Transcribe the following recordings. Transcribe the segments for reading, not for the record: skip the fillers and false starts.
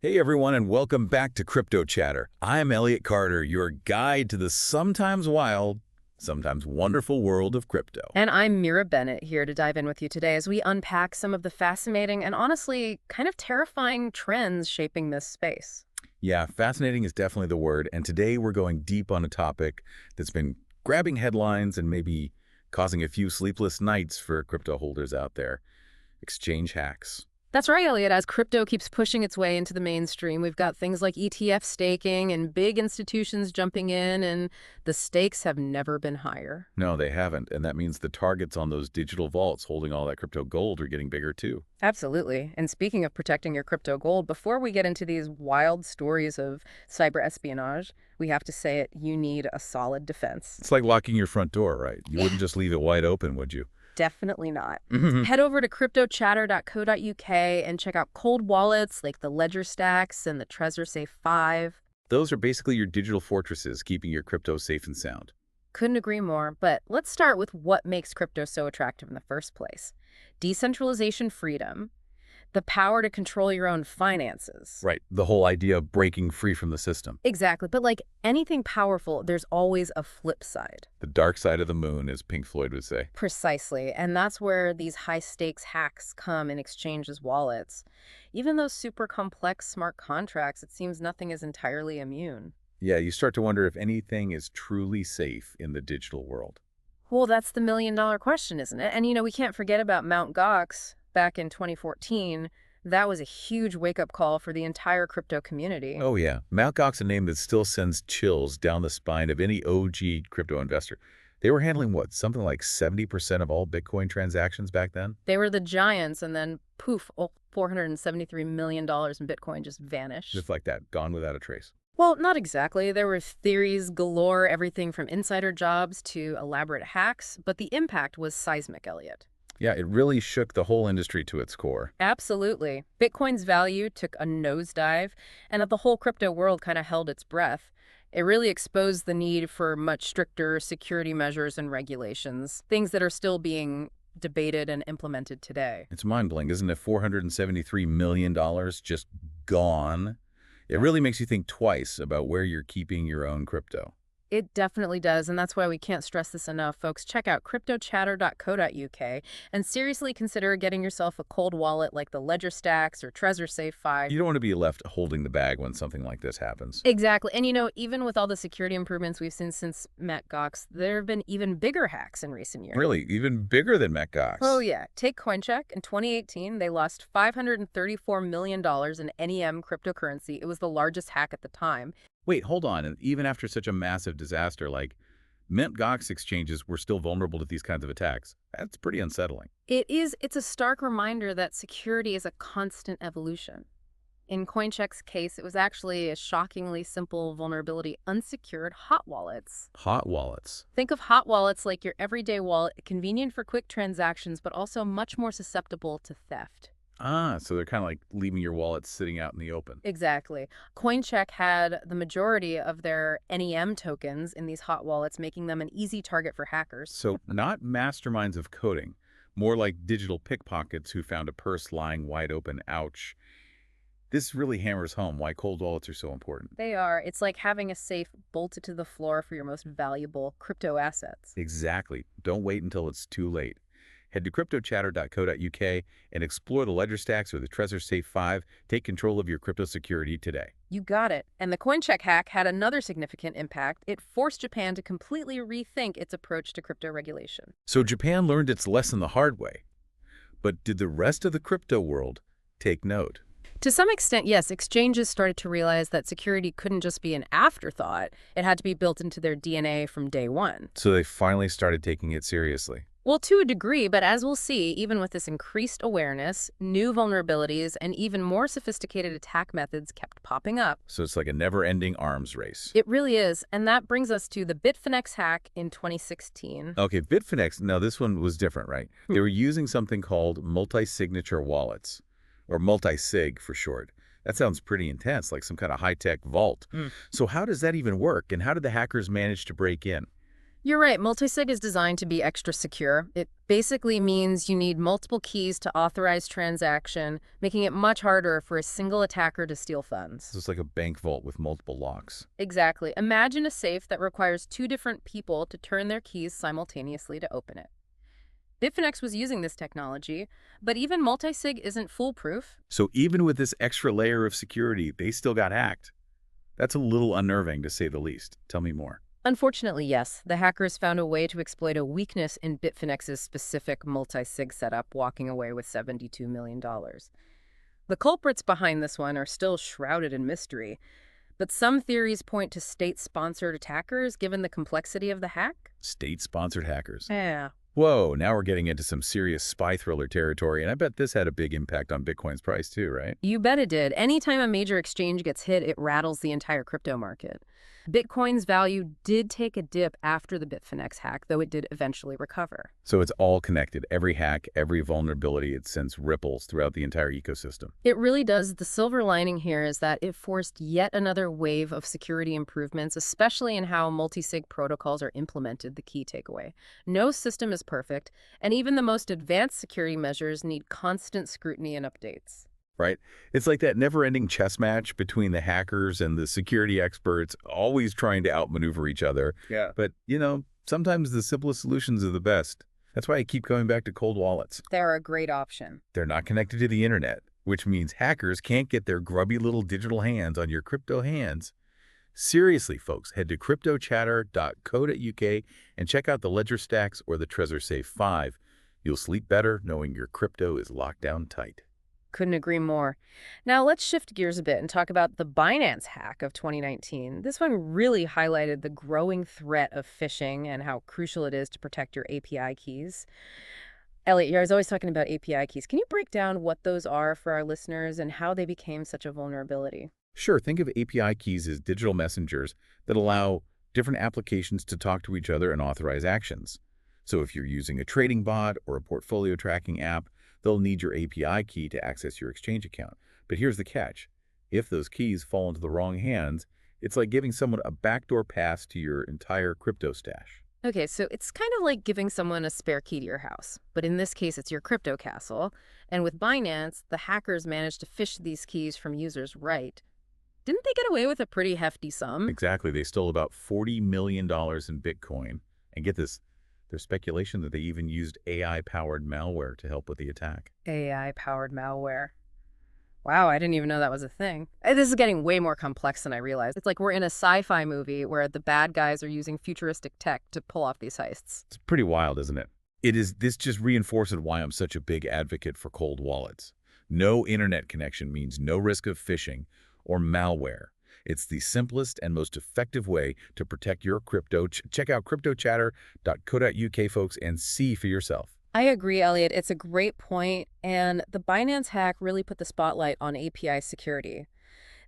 Hey everyone, and welcome back to Crypto Chatter. I'm Elliot Carter, your guide to the sometimes wild, sometimes wonderful world of crypto. And I'm Mira Bennett here to dive in with you today as we unpack some of the fascinating and honestly kind of terrifying trends shaping this space. Yeah, fascinating is definitely the word, and today we're going deep on a topic that's been grabbing headlines and maybe causing a few sleepless nights for crypto holders out there. Exchange hacks. That's right, Elliot. As crypto keeps pushing its way into the mainstream, we've got things like ETF staking and big institutions jumping in, and the stakes have never been higher. No, they haven't, and that means the targets on those digital vaults holding all that crypto gold are getting bigger too. Absolutely. And speaking of protecting your crypto gold, before we get into these wild stories of cyber espionage, we have to say it, you need a solid defense. It's like locking your front door, right? You wouldn't just leave it wide open, would you? Definitely not. Head over to cryptochatter.co.uk and check out cold wallets like the Ledger Stacks and the Trezor Safe 5. Those are basically your digital fortresses, keeping your crypto safe and sound. Couldn't agree more, but let's start with what makes crypto so attractive in the first place. Decentralization freedom, the power to control your own finances. Right. The whole idea of breaking free from the system. Exactly, but like anything powerful, there's always a flip side. The dark side of the moon, as Pink Floyd would say. Precisely, and that's where these high-stakes hacks come in exchanges wallets. Even those super complex smart contracts, it seems nothing is entirely immune. Yeah, you start to wonder if anything is truly safe in the digital world. Well, that's the million-dollar question, isn't it? And we can't forget about Mt. Gox back in 2014. That was a huge wake-up call for the entire crypto community. Oh yeah, Mt. Gox, a name that still sends chills down the spine of any OG crypto investor. They were handling what, something like 70% of all Bitcoin transactions back then? They were the giants, and then poof, $473 million in Bitcoin just vanished. Just like that, gone without a trace. Well, not exactly. There were theories galore, everything from insider jobs to elaborate hacks, but the impact was seismic, Elliot. Yeah, it really shook the whole industry to its core. Absolutely. Bitcoin's value took a nosedive, and the whole crypto world kind of held its breath. It really exposed the need for much stricter security measures and regulations, things that are still being debated and implemented today. It's mind-blowing, isn't it? $473 million just gone. It really makes you think twice about where you're keeping your own crypto. It definitely does, and that's why we can't stress this enough, folks. Check out cryptochatter.co.uk and seriously consider getting yourself a cold wallet like the Ledger Stacks or Trezor Safe 5. You don't want to be left holding the bag when something like this happens. Exactly. And even with all the security improvements we've seen since Mt. Gox, there have been even bigger hacks in recent years. Really? Even bigger than Mt. Gox? Oh, yeah. Take Coincheck. In 2018, they lost $534 million in NEM cryptocurrency. It was the largest hack at the time. Wait, hold on. And even after such a massive disaster like Mt. Gox exchanges were still vulnerable to these kinds of attacks. That's pretty unsettling. It's a stark reminder that security is a constant evolution. In Coincheck's case, it was actually a shockingly simple vulnerability: unsecured hot wallets. Hot wallets. Think of hot wallets like your everyday wallet, convenient for quick transactions, but also much more susceptible to theft. Ah, so they're kind of like leaving your wallet sitting out in the open. Exactly. Coincheck had the majority of their NEM tokens in these hot wallets, making them an easy target for hackers. So not masterminds of coding, more like digital pickpockets who found a purse lying wide open. Ouch. This really hammers home why cold wallets are so important. They are. It's like having a safe bolted to the floor for your most valuable crypto assets. Exactly. Don't wait until it's too late. Head to cryptochatter.co.uk and explore the Ledger Stacks or the Trezor Safe 5. Take control of your crypto security today. You got it. And the Coincheck hack had another significant impact. It forced Japan to completely rethink its approach to crypto regulation. So Japan learned its lesson the hard way. But did the rest of the crypto world take note? To some extent, yes, exchanges started to realize that security couldn't just be an afterthought. It had to be built into their DNA from day one. So they finally started taking it seriously. Well, to a degree, but as we'll see, even with this increased awareness, new vulnerabilities and even more sophisticated attack methods kept popping up. So it's like a never-ending arms race. It really is, and that brings us to the Bitfinex hack in 2016. Okay, Bitfinex, now this one was different, right? They were using something called multi-signature wallets, or multi-sig for short. That sounds pretty intense, like some kind of high-tech vault. So how does that even work, and how did the hackers manage to break in? You're right. Multisig is designed to be extra secure. It basically means you need multiple keys to authorize transaction, making it much harder for a single attacker to steal funds. So it's like a bank vault with multiple locks. Exactly. Imagine a safe that requires two different people to turn their keys simultaneously to open it. Bitfinex was using this technology, but even multisig isn't foolproof. So even with this extra layer of security, they still got hacked. That's a little unnerving, to say the least. Tell me more. Unfortunately, yes, the hackers found a way to exploit a weakness in Bitfinex's specific multi-sig setup, walking away with $72 million. The culprits behind this one are still shrouded in mystery, but some theories point to state-sponsored attackers given the complexity of the hack. State-sponsored hackers. Yeah. Whoa, now we're getting into some serious spy thriller territory, and I bet this had a big impact on Bitcoin's price too, right? You bet it did. Anytime a major exchange gets hit, it rattles the entire crypto market. Bitcoin's value did take a dip after the Bitfinex hack, though it did eventually recover. So it's all connected. Every hack, every vulnerability, it sends ripples throughout the entire ecosystem. It really does. The silver lining here is that it forced yet another wave of security improvements, especially in how multi-sig protocols are implemented, the key takeaway. No system is perfect, and even the most advanced security measures need constant scrutiny and updates. Right? It's like that never-ending chess match between the hackers and the security experts, always trying to outmaneuver each other. Yeah. But, sometimes the simplest solutions are the best. That's why I keep going back to cold wallets. They're a great option. They're not connected to the internet, which means hackers can't get their grubby little digital hands on your crypto hands. Seriously, folks, head to cryptochatter.co.uk and check out the Ledger Stacks or the Trezor Safe 5. You'll sleep better knowing your crypto is locked down tight. Couldn't agree more. Now let's shift gears a bit and talk about the Binance hack of 2019. This one really highlighted the growing threat of phishing and how crucial it is to protect your API keys. Elliot, you're always talking about API keys. Can you break down what those are for our listeners and how they became such a vulnerability? Sure, think of API keys as digital messengers that allow different applications to talk to each other and authorize actions. So if you're using a trading bot or a portfolio tracking app, they'll need your API key to access your exchange account. But here's the catch. If those keys fall into the wrong hands, it's like giving someone a backdoor pass to your entire crypto stash. Okay, so it's kind of like giving someone a spare key to your house, but in this case, it's your crypto castle. And with Binance, the hackers managed to phish these keys from users right. Didn't they get away with a pretty hefty sum? Exactly. They stole about $40 million in Bitcoin. And get this, there's speculation that they even used AI-powered malware to help with the attack. AI-powered malware. Wow, I didn't even know that was a thing. This is getting way more complex than I realized. It's like we're in a sci-fi movie where the bad guys are using futuristic tech to pull off these heists. It's pretty wild, isn't it? This just reinforces why I'm such a big advocate for cold wallets. No internet connection means no risk of phishing or malware. It's the simplest and most effective way to protect your crypto. Check out cryptochatter.co.uk, folks, and see for yourself. I agree, Elliot. It's a great point, and the Binance hack really put the spotlight on API security.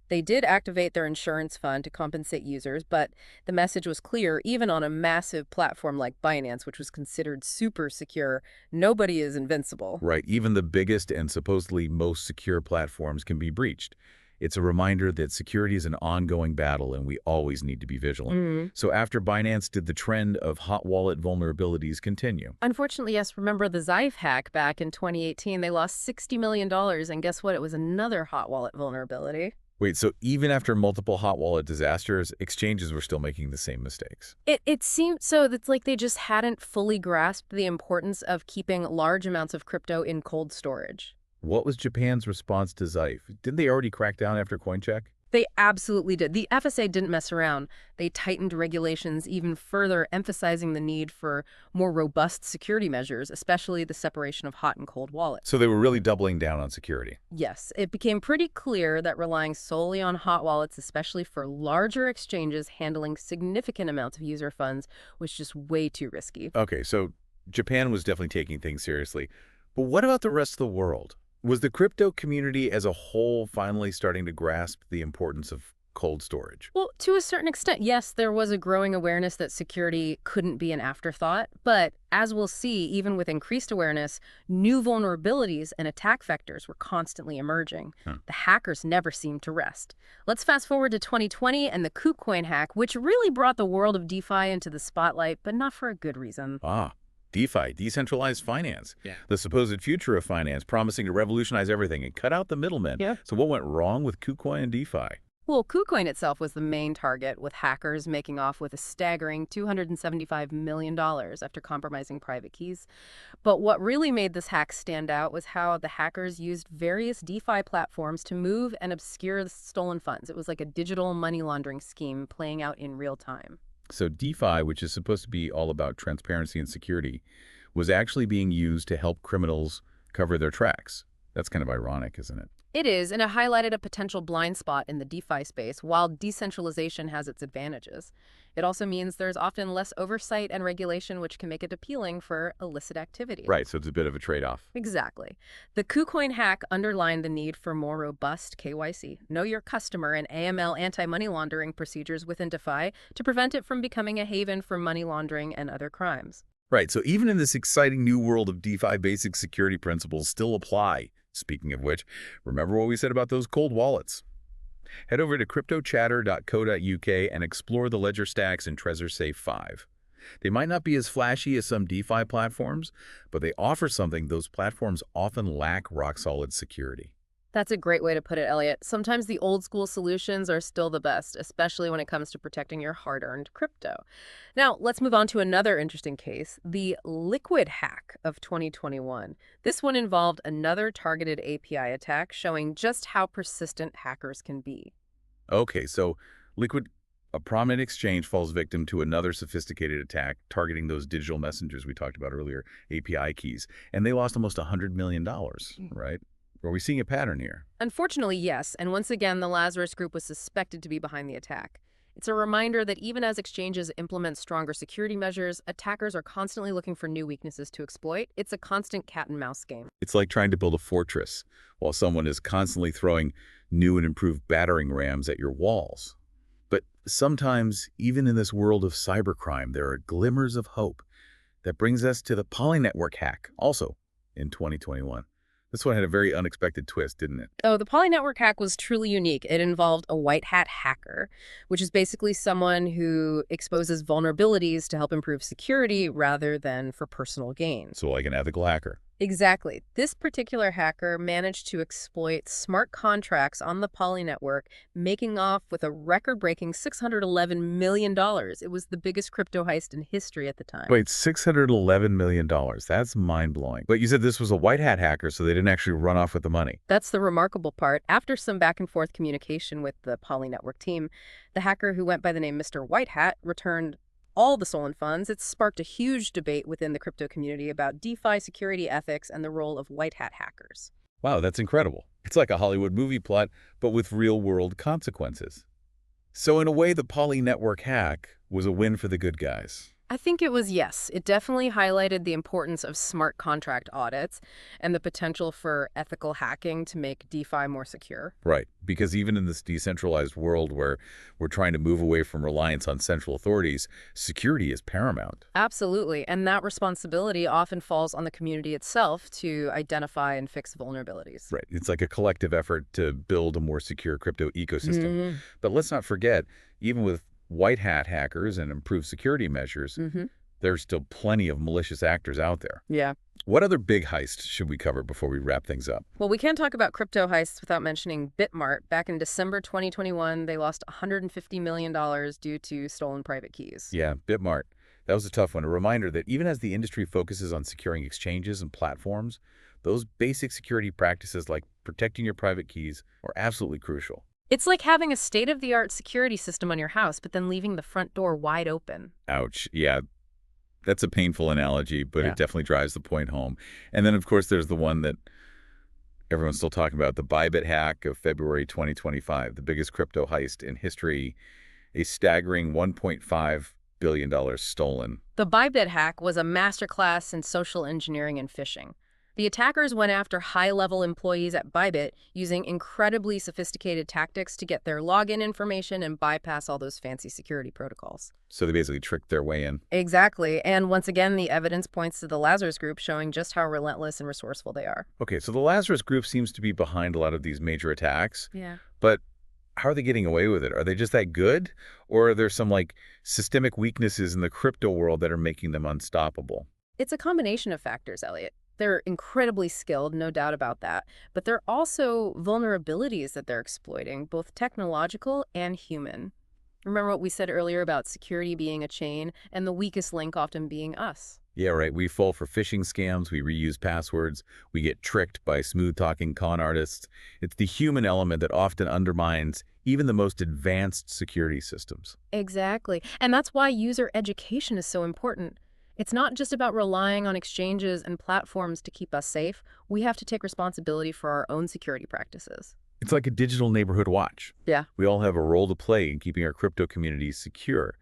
They did activate their insurance fund to compensate users, but the message was clear, even on a massive platform like Binance, which was considered super secure, nobody is invincible. Right, even the biggest and supposedly most secure platforms can be breached. It's a reminder that security is an ongoing battle and we always need to be vigilant. So after Binance, did the trend of hot wallet vulnerabilities continue? Unfortunately, yes. Remember the Xive hack back in 2018? They lost $60 million, and guess what? It was another hot wallet vulnerability. Wait, so even after multiple hot wallet disasters, exchanges were still making the same mistakes? It seemed so. That's like they just hadn't fully grasped the importance of keeping large amounts of crypto in cold storage. What was Japan's response to Xive? Didn't they already crack down after Coincheck? They absolutely did. The FSA didn't mess around. They tightened regulations even further, emphasizing the need for more robust security measures, especially the separation of hot and cold wallets. So they were really doubling down on security. Yes, it became pretty clear that relying solely on hot wallets, especially for larger exchanges handling significant amounts of user funds, was just way too risky. Okay, so Japan was definitely taking things seriously. But what about the rest of the world? Was the crypto community as a whole finally starting to grasp the importance of cold storage. Well, to a certain extent, yes, there was a growing awareness that security couldn't be an afterthought. But as we'll see, even with increased awareness, new vulnerabilities and attack vectors were constantly emerging. Huh. The hackers never seemed to rest. Let's fast forward to 2020 and the KuCoin hack, which really brought the world of DeFi into the spotlight, but not for a good reason. Ah, DeFi, decentralized finance. Yeah. The supposed future of finance, promising to revolutionize everything and cut out the middlemen. Yeah. So what went wrong with KuCoin and DeFi? Well, KuCoin itself was the main target, with hackers making off with a staggering $275 million after compromising private keys. But what really made this hack stand out was how the hackers used various DeFi platforms to move and obscure the stolen funds. It was like a digital money laundering scheme playing out in real time. So DeFi, which is supposed to be all about transparency and security, was actually being used to help criminals cover their tracks. That's kind of ironic, isn't it? It is, and it highlighted a potential blind spot in the DeFi space, while decentralization has its advantages. It also means there's often less oversight and regulation, which can make it appealing for illicit activity. Right, so it's a bit of a trade-off. Exactly. The KuCoin hack underlined the need for more robust KYC, know your customer, and AML anti-money laundering procedures within DeFi to prevent it from becoming a haven for money laundering and other crimes. Right, so even in this exciting new world of DeFi, basic security principles still apply. Speaking of which, remember what we said about those cold wallets. Head over to cryptochatter.co.uk and explore the ledger stacks in Trezor Safe 5. They might not be as flashy as some DeFi platforms, but they offer something those platforms often lack: rock-solid security. That's a great way to put it, Elliot. Sometimes the old school solutions are still the best, especially when it comes to protecting your hard-earned crypto. Now, let's move on to another interesting case, the Liquid hack of 2021. This one involved another targeted API attack, showing just how persistent hackers can be. Okay, so Liquid, a prominent exchange, falls victim to another sophisticated attack targeting those digital messengers we talked about earlier, API keys, and they lost almost $100 million, right? Are we seeing a pattern here? Unfortunately, yes, and once again, the Lazarus Group was suspected to be behind the attack. It's a reminder that even as exchanges implement stronger security measures, attackers are constantly looking for new weaknesses to exploit. It's a constant cat-and-mouse game. It's like trying to build a fortress while someone is constantly throwing new and improved battering rams at your walls. But sometimes, even in this world of cybercrime, there are glimmers of hope. That brings us to the Polynetwork hack, also in 2021. This one had a very unexpected twist, didn't it? Oh, the Polynetwork hack was truly unique. It involved a white hat hacker, which is basically someone who exposes vulnerabilities to help improve security rather than for personal gain. So like an ethical hacker. Exactly. This particular hacker managed to exploit smart contracts on the Poly network, making off with a record-breaking $611 million. It was the biggest crypto heist in history at the time. Wait, $611 million. That's mind-blowing. But you said this was a white hat hacker, so they didn't actually run off with the money. That's the remarkable part. After some back-and-forth communication with the Poly network team, the hacker, who went by the name Mr. White Hat, returned all the stolen funds. It sparked a huge debate within the crypto community about DeFi security ethics and the role of white hat hackers. Wow, that's incredible. It's like a Hollywood movie plot, but with real-world consequences. So in a way, the Poly network hack was a win for the good guys. I think it was, yes. It definitely highlighted the importance of smart contract audits and the potential for ethical hacking to make DeFi more secure. Right, because even in this decentralized world where we're trying to move away from reliance on central authorities, security is paramount. Absolutely, and that responsibility often falls on the community itself to identify and fix vulnerabilities. Right, it's like a collective effort to build a more secure crypto ecosystem. But let's not forget, even with white hat hackers and improved security measures, there's still plenty of malicious actors out there. Yeah. What other big heists should we cover before we wrap things up? Well, we can't talk about crypto heists without mentioning Bitmart. Back in December 2021, they lost $150 million due to stolen private keys. Yeah, Bitmart. That was a tough one. A reminder that even as the industry focuses on securing exchanges and platforms, those basic security practices like protecting your private keys are absolutely crucial. It's like having a state-of-the-art security system on your house, but then leaving the front door wide open. Ouch. Yeah, that's a painful analogy, but Yeah. it definitely drives the point home. And then, of course, there's the one that everyone's still talking about, the Bybit hack of February 2025, the biggest crypto heist in history, a staggering $1.5 billion stolen. The Bybit hack was a masterclass in social engineering and phishing. The attackers went after high-level employees at Bybit using incredibly sophisticated tactics to get their login information and bypass all those fancy security protocols. So they basically tricked their way in. Exactly. And once again, the evidence points to the Lazarus Group showing just how relentless and resourceful they are. Okay, so the Lazarus Group seems to be behind a lot of these major attacks, Yeah. but how are they getting away with it? Are they just that good? Or are there some, like, systemic weaknesses in the crypto world that are making them unstoppable? It's a combination of factors, Elliot. They're incredibly skilled, no doubt about that. But there are also vulnerabilities that they're exploiting, both technological and human. Remember what we said earlier about security being a chain and the weakest link often being us? Yeah, right. We fall for phishing scams. We reuse passwords. We get tricked by smooth-talking con artists. It's the human element that often undermines even the most advanced security systems. Exactly. And that's why user education is so important. It's not just about relying on exchanges and platforms to keep us safe. We have to take responsibility for our own security practices. It's like a digital neighborhood watch. Yeah. We all have a role to play in keeping our crypto communities secure.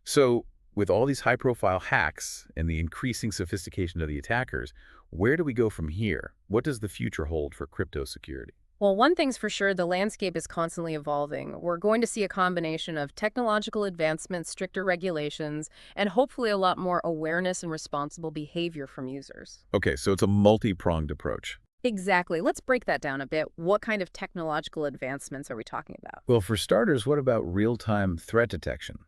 So, with all these high-profile hacks and the increasing sophistication of the attackers, where do we go from here? What does the future hold for crypto security? Well, one thing's for sure, the landscape is constantly evolving. We're going to see a combination of technological advancements, stricter regulations, and hopefully a lot more awareness and responsible behavior from users. Okay, so it's a multi-pronged approach. Exactly. Let's break that down a bit. What kind of technological advancements are we talking about? Well, for starters, what about real-time threat detection?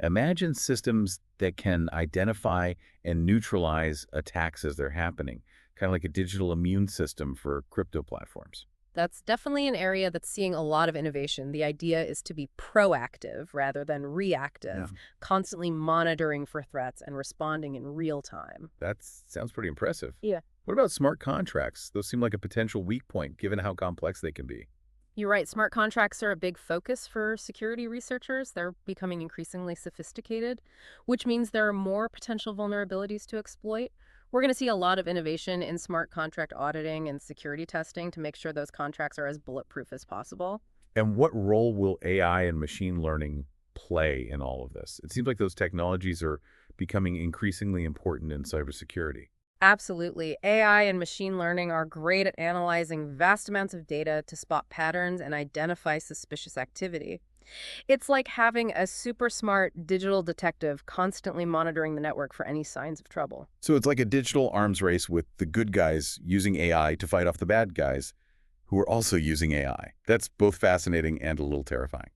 Imagine systems that can identify and neutralize attacks as they're happening, kind of like a digital immune system for crypto platforms. That's definitely an area that's seeing a lot of innovation. The idea is to be proactive rather than Yeah. reactive, constantly monitoring for threats and responding in real time. That sounds pretty impressive. Yeah. What about smart contracts? Those seem like a potential weak point, given how complex they can be. You're right. Smart contracts are a big focus for security researchers. They're becoming increasingly sophisticated, which means there are more potential vulnerabilities to exploit. We're going to see a lot of innovation in smart contract auditing and security testing to make sure those contracts are as bulletproof as possible. And what role will AI and machine learning play in all of this? It seems like those technologies are becoming increasingly important in cybersecurity. Absolutely. AI and machine learning are great at analyzing vast amounts of data to spot patterns and identify suspicious activity. It's like having a super smart digital detective constantly monitoring the network for any signs of trouble. So it's like a digital arms race with the good guys using AI to fight off the bad guys who are also using AI. That's both fascinating and a little terrifying.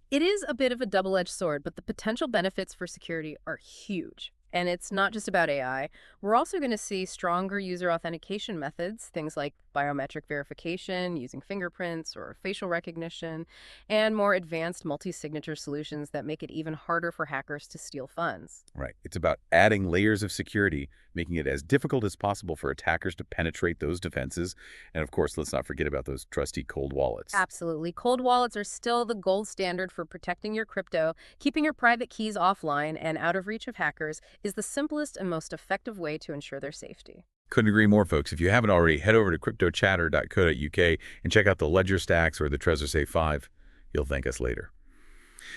It is a bit of a double-edged sword, but the potential benefits for security are huge. And it's not just about AI. We're also going to see stronger user authentication methods, things like biometric verification using fingerprints or facial recognition, and more advanced multi-signature solutions that make it even harder for hackers to steal funds. Right. It's about adding layers of security, making it as difficult as possible for attackers to penetrate those defenses. And of course, let's not forget about those trusty cold wallets. Absolutely. Cold wallets are still the gold standard for protecting your crypto. Keeping your private keys offline and out of reach of hackers is the simplest and most effective way to ensure their safety. Couldn't agree more, folks. If you haven't already, head over to cryptochatter.co.uk and check out the Ledger Stacks or the Trezor Safe 5. You'll thank us later.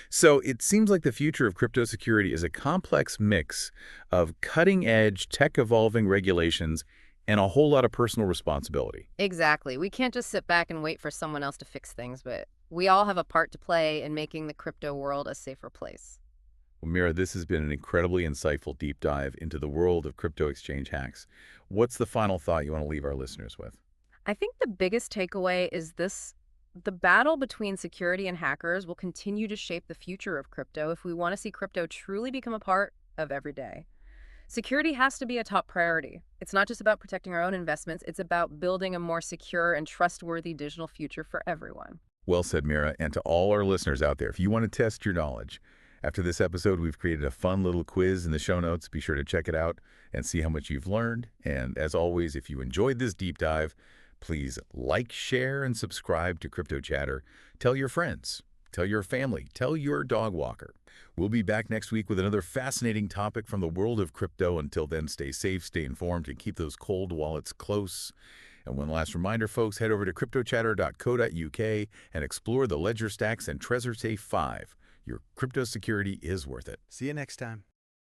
So it seems like the future of crypto security is a complex mix of cutting-edge, tech-evolving regulations and a whole lot of personal responsibility. Exactly. We can't just sit back and wait for someone else to fix things, but we all have a part to play in making the crypto world a safer place. Well, Mira, this has been an incredibly insightful deep dive into the world of crypto exchange hacks. What's the final thought you want to leave our listeners with? I think the biggest takeaway is this: the battle between security and hackers will continue to shape the future of crypto if we want to see crypto truly become a part of every day. Security has to be a top priority. It's not just about protecting our own investments, it's about building a more secure and trustworthy digital future for everyone. Well said, Mira. And to all our listeners out there, if you want to test your knowledge, after this episode, we've created a fun little quiz in the show notes. Be sure to check it out and see how much you've learned. And as always, if you enjoyed this deep dive, please like, share, and subscribe to Crypto Chatter. Tell your friends, tell your family, tell your dog walker. We'll be back next week with another fascinating topic from the world of crypto. Until then, stay safe, stay informed, and keep those cold wallets close. And one last reminder, folks, head over to cryptochatter.co.uk and explore the Ledger Stacks and Trezor Safe 5. Your crypto security is worth it. See you next time.